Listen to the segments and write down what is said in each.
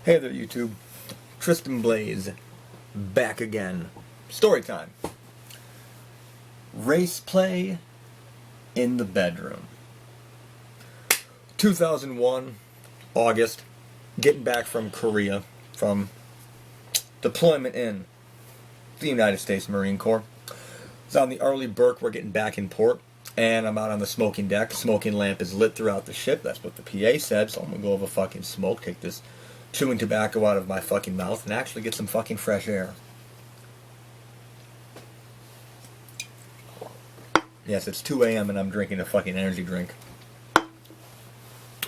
Hey there, YouTube. Tristan Blaze, back again. Storytime. Raceplay in the bedroom. 2001, August, getting back from Korea, from deployment in the United States Marine Corps. It's on the Arleigh Burke, we're getting back in port, and I'm out on the smoking deck. Smoking lamp is lit throughout the ship, that's what the PA said, so I'm gonna go over fucking smoke, take this chewing tobacco out of my fucking mouth and actually get some fucking fresh air. Yes, it's 2 a.m. and I'm drinking a fucking energy drink.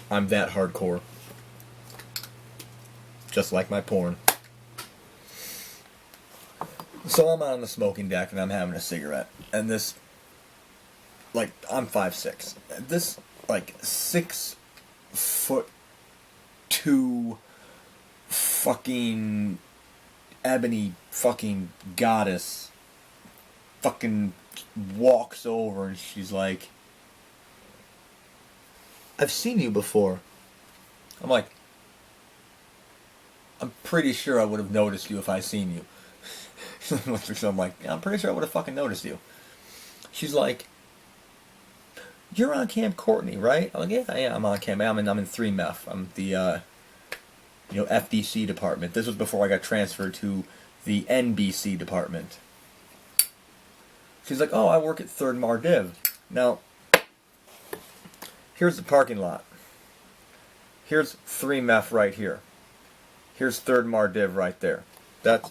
I'm that hardcore. Just like my porn. So I'm on the smoking deck and I'm having a cigarette. And this, like, I'm 5'6". This, like, 6'2" fucking ebony fucking goddess fucking walks over and she's like, "I've seen you before." I'm like, "I'm pretty sure I would have noticed you if I seen you." So I'm like, "I'm pretty sure I would have fucking noticed you." She's like, "You're on Camp Courtney, right?" I'm like, "Yeah, I am. I'm on Camp. I'm in 3MEF. I'm the FDC department." This was before I got transferred to the NBC department. She's like, "Oh, I work at 3rd Mardiv." Now, here's the parking lot. Here's 3MEF right here. Here's 3rd Mardiv right there. That's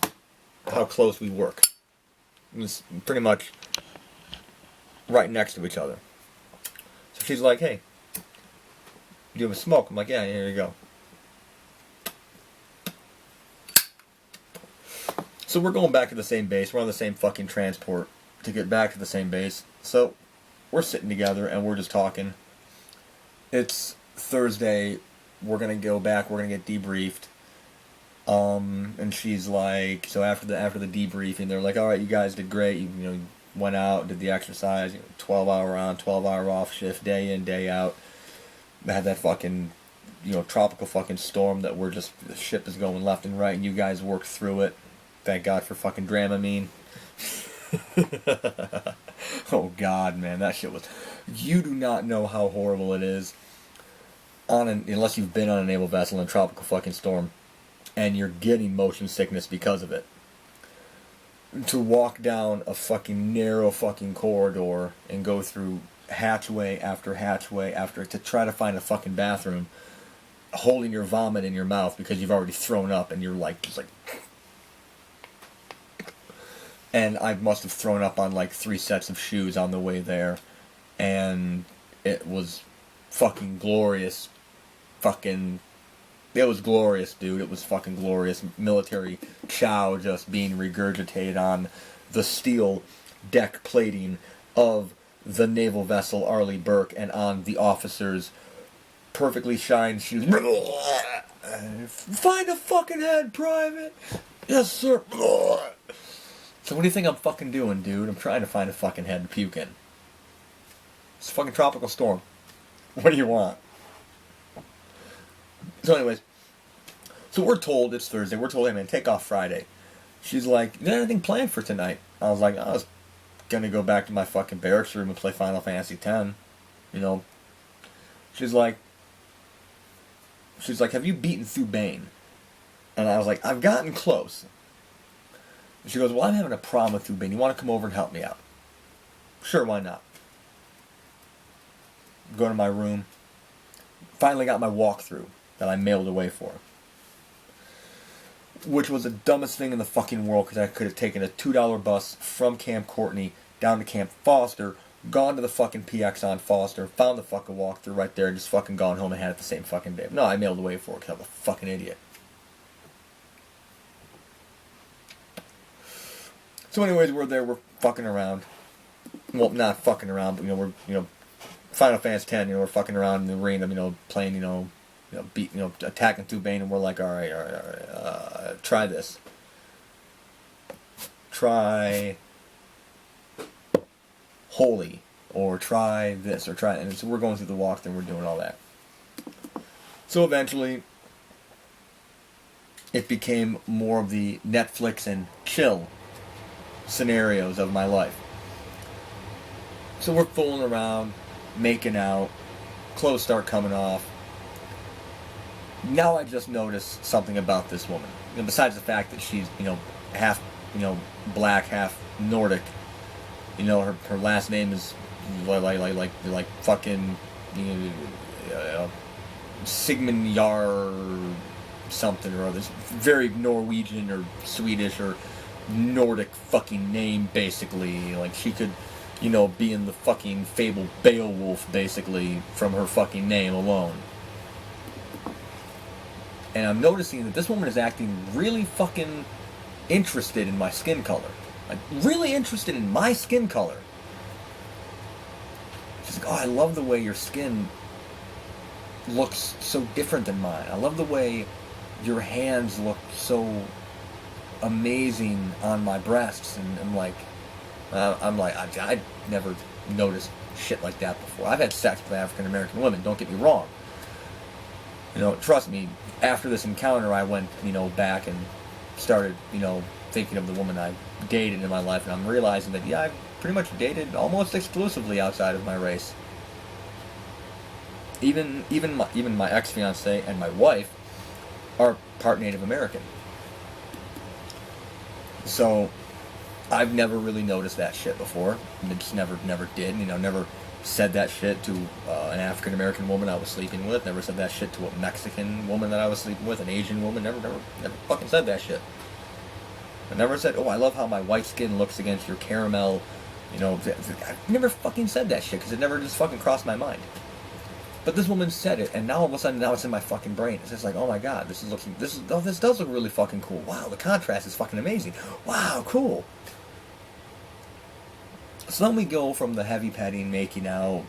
how close we work. It's pretty much right next to each other. So she's like, "Hey, do you have a smoke?" I'm like, "Yeah, here you go." So we're going back to the same base. We're on the same fucking transport to get back to the same base. So we're sitting together and we're just talking. It's Thursday. We're gonna go back. We're gonna get debriefed. And she's like, so after the debriefing, they're like, "All right, you guys did great. You went out, did the exercise. 12-hour on, 12-hour off shift, day in, day out. I had that fucking tropical fucking storm that the ship is going left and right, and you guys worked through it. Thank God for fucking Dramamine." Oh God, man, that shit was. You do not know how horrible it is unless you've been on a naval vessel in a tropical fucking storm, and you're getting motion sickness because of it. To walk down a fucking narrow fucking corridor and go through hatchway after hatchway to try to find a fucking bathroom, holding your vomit in your mouth because you've already thrown up, and you're like, just like. And I must have thrown up on like 3 sets of shoes on the way there. And it was fucking glorious. It was glorious, dude. It was fucking glorious. Military chow just being regurgitated on the steel deck plating of the naval vessel Arleigh Burke and on the officers' perfectly shined shoes. "Find a fucking head, Private." "Yes, sir." So what do you think I'm fucking doing, dude? I'm trying to find a fucking head to puke in. It's a fucking tropical storm. What do you want? So anyways, so we're told it's Thursday. We're told, "Hey man, take off Friday." She's like, "You got anything planned for tonight?" I was like, "I was gonna go back to my fucking barracks room and play Final Fantasy X. She's like, "Have you beaten through Bane?" And I was like, "I've gotten close." She goes, "Well, I'm having a problem with Thubin. You want to come over and help me out?" Sure, why not? Go to my room. Finally got my walkthrough that I mailed away for. Which was the dumbest thing in the fucking world, because I could have taken a $2 bus from Camp Courtney down to Camp Foster, gone to the fucking PX on Foster, found the fucking walkthrough right there, and just fucking gone home and had it the same fucking day. No, I mailed away for it because I'm a fucking idiot. So anyways, we're there, we're fucking around. Well, not fucking around, but we're Final Fantasy X, we're fucking around in the arena, playing, attacking through Bane, and we're like, all right, try this. Try Holy, or try this, or try, and so we're going through the walkthrough, and we're doing all that. So eventually, it became more of the Netflix and chill scenarios of my life. So we're fooling around, making out, clothes start coming off. Now I just noticed something about this woman. Besides the fact that she's, half, black, half Nordic. Her last name is like fucking Sigmund Jar something or other. It's very Norwegian or Swedish or Nordic fucking name, basically. Like, she could, be in the fucking fabled Beowulf, basically, from her fucking name alone. And I'm noticing that this woman is acting really fucking interested in my skin color. Like, really interested in my skin color. She's like, oh, I love the way your skin looks so different than mine. I love the way your hands look so amazing on my breasts. And I'm like, I never noticed shit like that before. I've had sex with African American women, don't get me wrong. Trust me, after this encounter, I went, back and started, thinking of the woman I dated in my life, and I'm realizing that, yeah, I've pretty much dated almost exclusively outside of my race. Even my ex-fiance and my wife are part Native American. So I've never really noticed that shit before. I just never did. Never said that shit to an African American woman I was sleeping with. Never said that shit to a Mexican woman that I was sleeping with. An Asian woman. Never fucking said that shit. I never said, oh, I love how my white skin looks against your caramel. I never fucking said that shit because it never just fucking crossed my mind. But this woman said it, and now all of a sudden, now it's in my fucking brain. It's just like, oh my god, this does look really fucking cool. Wow, the contrast is fucking amazing. Wow, cool. So then we go from the heavy petting, making out,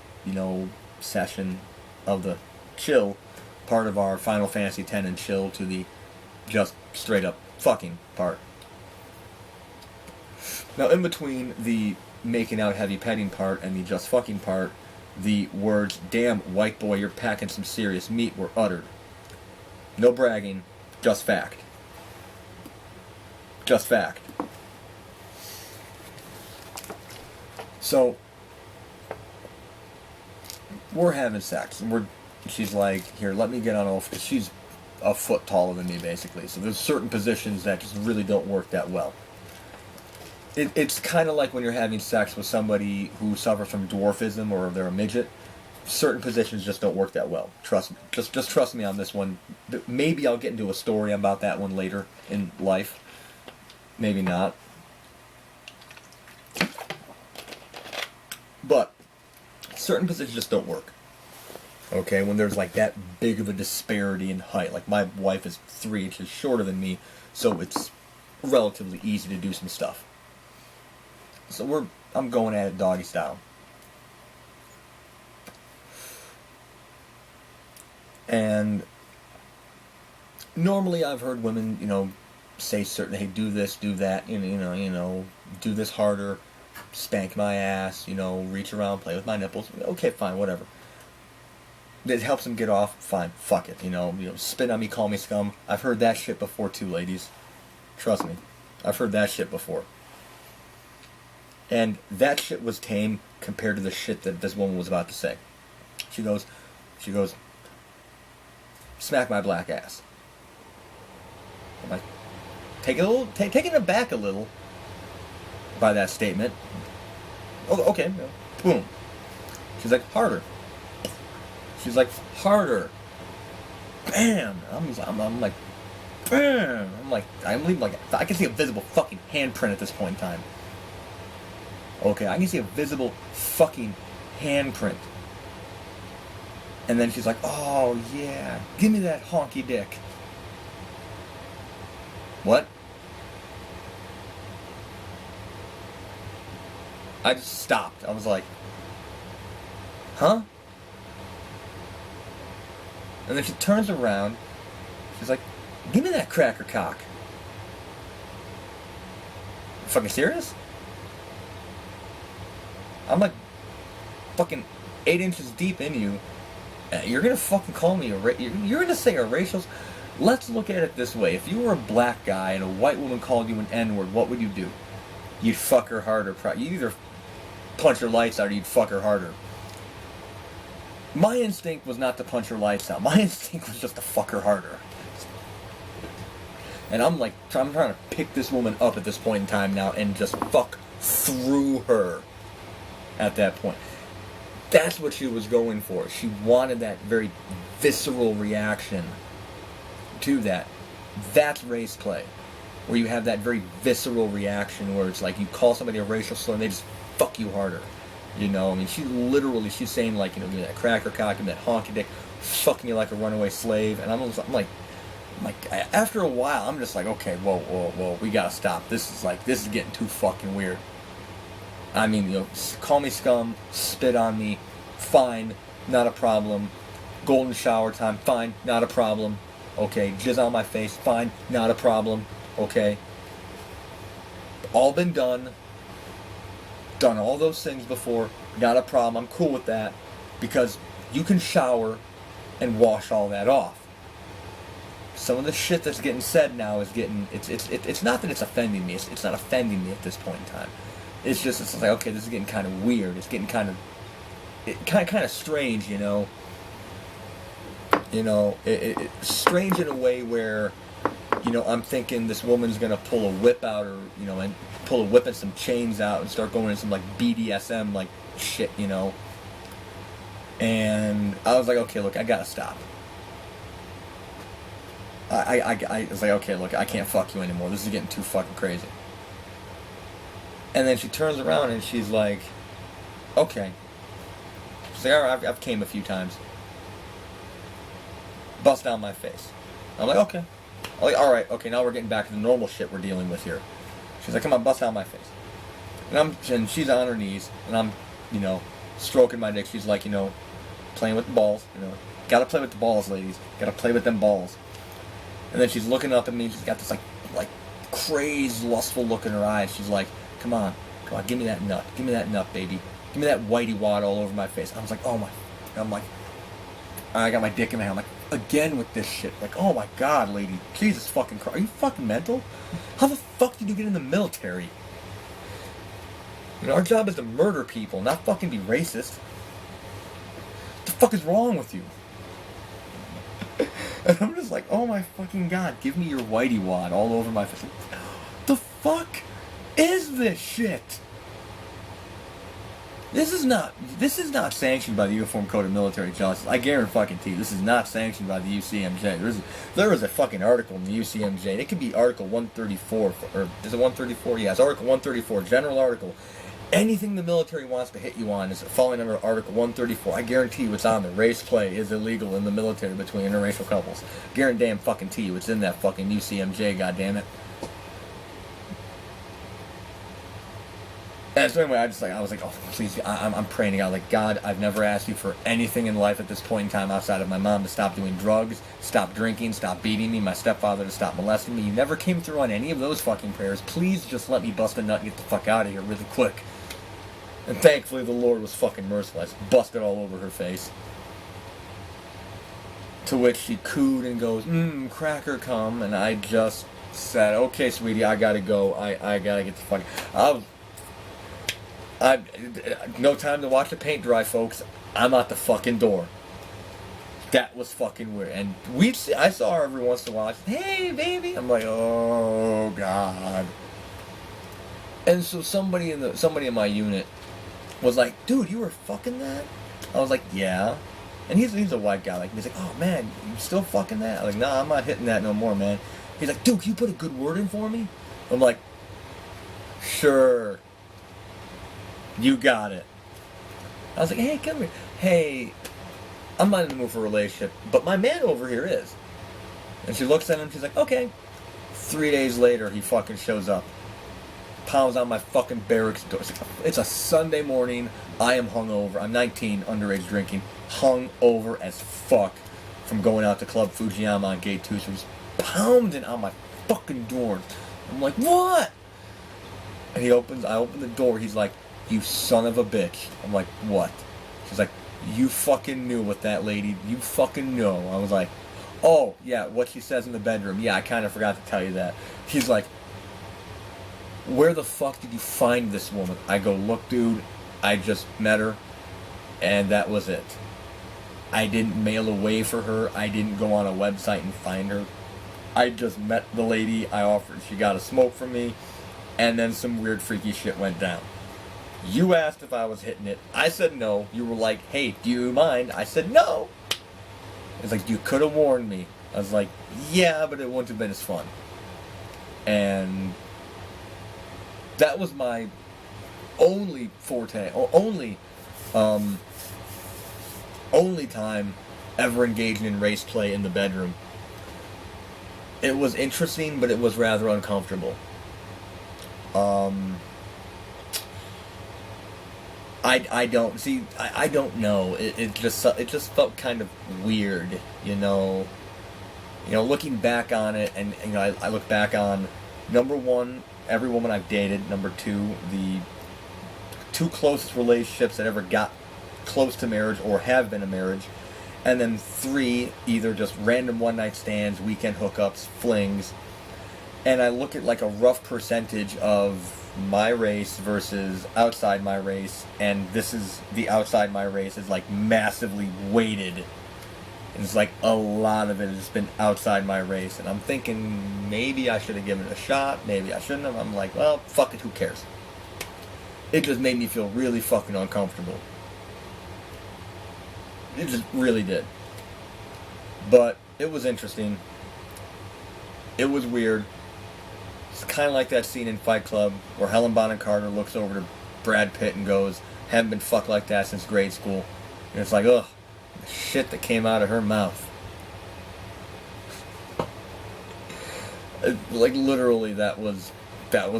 session of the chill part of our Final Fantasy X and chill to the just straight up fucking part. Now, in between the making out heavy petting part and the just fucking part, the words, damn, white boy, you're packing some serious meat, were uttered. No bragging, just fact. Just fact. So, we're having sex, and she's like, here, let me get on off, because she's a foot taller than me, basically. So there's certain positions that just really don't work that well. It's kind of like when you're having sex with somebody who suffers from dwarfism or they're a midget. Certain positions just don't work that well. Trust me. Just trust me on this one. Maybe I'll get into a story about that one later in life. Maybe not. But certain positions just don't work. Okay, when there's like that big of a disparity in height. Like, my wife is 3 inches shorter than me, so it's relatively easy to do some stuff. So I'm going at it doggy style. And normally I've heard women, say certain, hey, do this, do that, do this harder, spank my ass, reach around, play with my nipples. Okay, fine, whatever. It helps them get off, fine, fuck it, spit on me, call me scum. I've heard that shit before too, ladies. Trust me. I've heard that shit before. And that shit was tame compared to the shit that this woman was about to say. She goes, smack my black ass. I'm like, taken aback a little by that statement. Oh, okay, boom. She's like, harder. She's like, harder. Bam. I'm like, bam. I'm leaving I can see a visible fucking handprint at this point in time. Okay, I can see a visible fucking handprint. And then she's like, oh, yeah, give me that honky dick. What? I just stopped. I was like, huh? And then she turns around. She's like, give me that cracker cock. You fucking serious? I'm like fucking 8 inches deep in you. You're gonna fucking call me you're gonna say a racial... Let's look at it this way. If you were a black guy and a white woman called you an N-word, what would you do? You'd fuck her harder. You'd either punch her lights out or you'd fuck her harder. My instinct was not to punch her lights out. My instinct was just to fuck her harder. And I'm trying to pick this woman up at this point in time now and just fuck through her at that point. That's what she was going for. She wanted that very visceral reaction to that. That's race play. Where you have that very visceral reaction where it's like you call somebody a racial slur and they just fuck you harder. You know, I mean, she's saying like, you know, give me that cracker cock, give me that honky dick, fucking you like a runaway slave. And I'm like, after a while, I'm just like, okay, whoa, we gotta stop. This is getting too fucking weird. I mean, you know, call me scum, spit on me, fine, not a problem. Golden shower time, fine, not a problem. Okay, jizz on my face, fine, not a problem. Okay. All been done. Done all those things before, not a problem. I'm cool with that because you can shower and wash all that off. Some of the shit that's getting said now is getting, it's not that it's offending me. It's not offending me at this point in time. It's like, okay, this is getting kind of weird. It's getting kind of strange, you know. You know, it's strange in a way where, you know, I'm thinking this woman's gonna pull a whip out, or you know, and pull a whip and some chains out and start going into some like BDSM like shit, you know. And I was like, okay, look, I gotta stop. I was like, okay, look, I can't fuck you anymore. This is getting too fucking crazy. And then she turns around and she's like, okay. She's like, all right, I've came a few times. Bust down my face. I'm like, okay. I'm like, all right, okay, now we're getting back to the normal shit we're dealing with here. She's like, come on, bust down my face. And she's on her knees, and I'm, you know, stroking my dick. She's like, you know, playing with the balls, you know. Gotta play with the balls, ladies. Gotta play with them balls. And then she's looking up at me. She's got this, like crazed, lustful look in her eyes. She's like, come on, give me that nut. Give me that nut, baby. Give me that whitey wad all over my face. I was like, oh my. I'm like, I got my dick in my hand. I'm like, again with this shit. Like, oh my God, lady. Jesus fucking Christ. Are you fucking mental? How the fuck did you get in the military? You know, our job is to murder people, not fucking be racist. What the fuck is wrong with you? And I'm just like, oh my fucking God, give me your whitey wad all over my face. The fuck is this shit? This is not sanctioned by the Uniform Code of Military Justice. I guarantee you, this is not sanctioned by the UCMJ. There is a fucking article in the UCMJ. It could be Article 134, or is it 134? Yeah, it's Article 134, general article. Anything the military wants to hit you on is falling under Article 134. I guarantee you it's on there. Race play is illegal in the military between interracial couples. Guarantee you it's in that fucking UCMJ, goddammit. And so anyway, I was like, oh, please, I'm praying to God, like, God, I've never asked you for anything in life at this point in time outside of my mom to stop doing drugs, stop drinking, stop beating me, my stepfather to stop molesting me. You never came through on any of those fucking prayers. Please just let me bust a nut and get the fuck out of here really quick. And thankfully the Lord was fucking merciless. Busted all over her face. To which she cooed and goes, cracker cum. And I just said, okay, sweetie, I gotta go. I gotta get the fuck out. No time to watch the paint dry, folks. I'm out the fucking door. That was fucking weird. And I saw her every once in a while. Hey, baby. I'm like, oh God. And so somebody in my unit was like, dude, you were fucking that? I was like, yeah. And he's a white guy. Like, he's like, oh man, you still fucking that? I'm like, nah, I'm not hitting that no more, man. He's like, dude, can you put a good word in for me? I'm like, sure. You got it. I was like, hey, come here. Hey, I'm not in the mood for a relationship, but my man over here is. And she looks at him, she's like, okay. 3 days later, he fucking shows up. Pounds on my fucking barracks door. It's a Sunday morning. I am hungover. I'm 19, underage drinking. Hungover as fuck from going out to Club Fujiyama on Gate 2. So he's pounding on my fucking door. I'm like, what? And I open the door. He's like, you son of a bitch. I'm like, what? She's like, you fucking knew what that lady, you fucking know. I was like, Oh, yeah, what she says in the bedroom. Yeah, I kind of forgot to tell you that. He's like, where the fuck did you find this woman? I go, look, dude, I just met her, and that was it. I didn't mail away for her. I didn't go on a website and find her. I just met the lady. I offered. She got a smoke from me, and then some weird freaky shit went down. You asked if I was hitting it. I said no. You were like, hey, do you mind? I said no. It's like, you could have warned me. I was like, yeah, but it wouldn't have been as fun. And that was my only forte, or only time ever engaging in race play in the bedroom. It was interesting, but it was rather uncomfortable. I don't know. It just felt kind of weird, you know. Looking back on it, and I look back on, number one, every woman I've dated. Number two, the two closest relationships that ever got close to marriage or have been a marriage. And then three, either just random one-night stands, weekend hookups, flings. And I look at like a rough percentage of my race versus outside my race, and this is the outside my race is like massively weighted. And it's like a lot of it has been outside my race. And I'm thinking maybe I should have given it a shot, maybe I shouldn't have. I'm like, well, fuck it, who cares? It just made me feel really fucking uncomfortable. It just really did. But it was interesting. It was weird. It's kind of like that scene in Fight Club where Helen Bonham Carter looks over to Brad Pitt and goes, haven't been fucked like that since grade school. And it's like, ugh, the shit that came out of her mouth. Like literally that was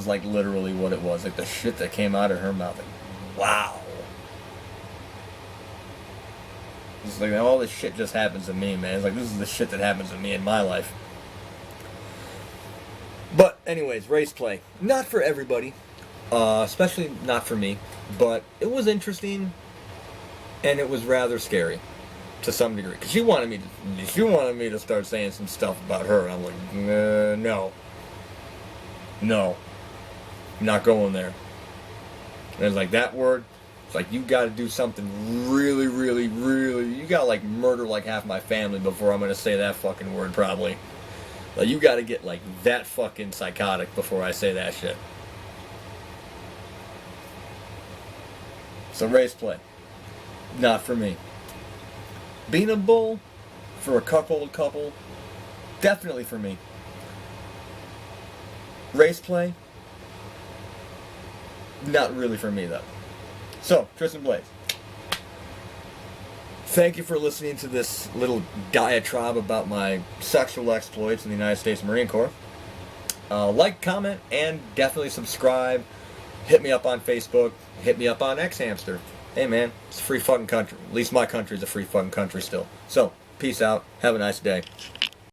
like literally what it was. Like the shit that came out of her mouth. Like, wow. It's like all this shit just happens to me, man. It's like this is the shit that happens to me in my life. But anyways, race play. Not for everybody. Especially not for me. But it was interesting. And it was rather scary. To some degree. Because she wanted me to start saying some stuff about her. I'm like, no. No. I'm not going there. And it's like that word. It's like, you gotta do something really, really, really... You gotta, like, murder, like, half my family before I'm gonna say that fucking word, probably. Like, you gotta get, like, that fucking psychotic before I say that shit. So, race play. Not for me. Being a bull for a cuckold couple, definitely for me. Race play, not really for me, though. So, Tristan Blaze, thank you for listening to this little diatribe about my sexual exploits in the United States Marine Corps. Like, comment, and definitely subscribe. Hit me up on Facebook. Hit me up on X-Hamster. Hey, man, it's a free fucking country. At least my country's a free fucking country still. So, peace out. Have a nice day.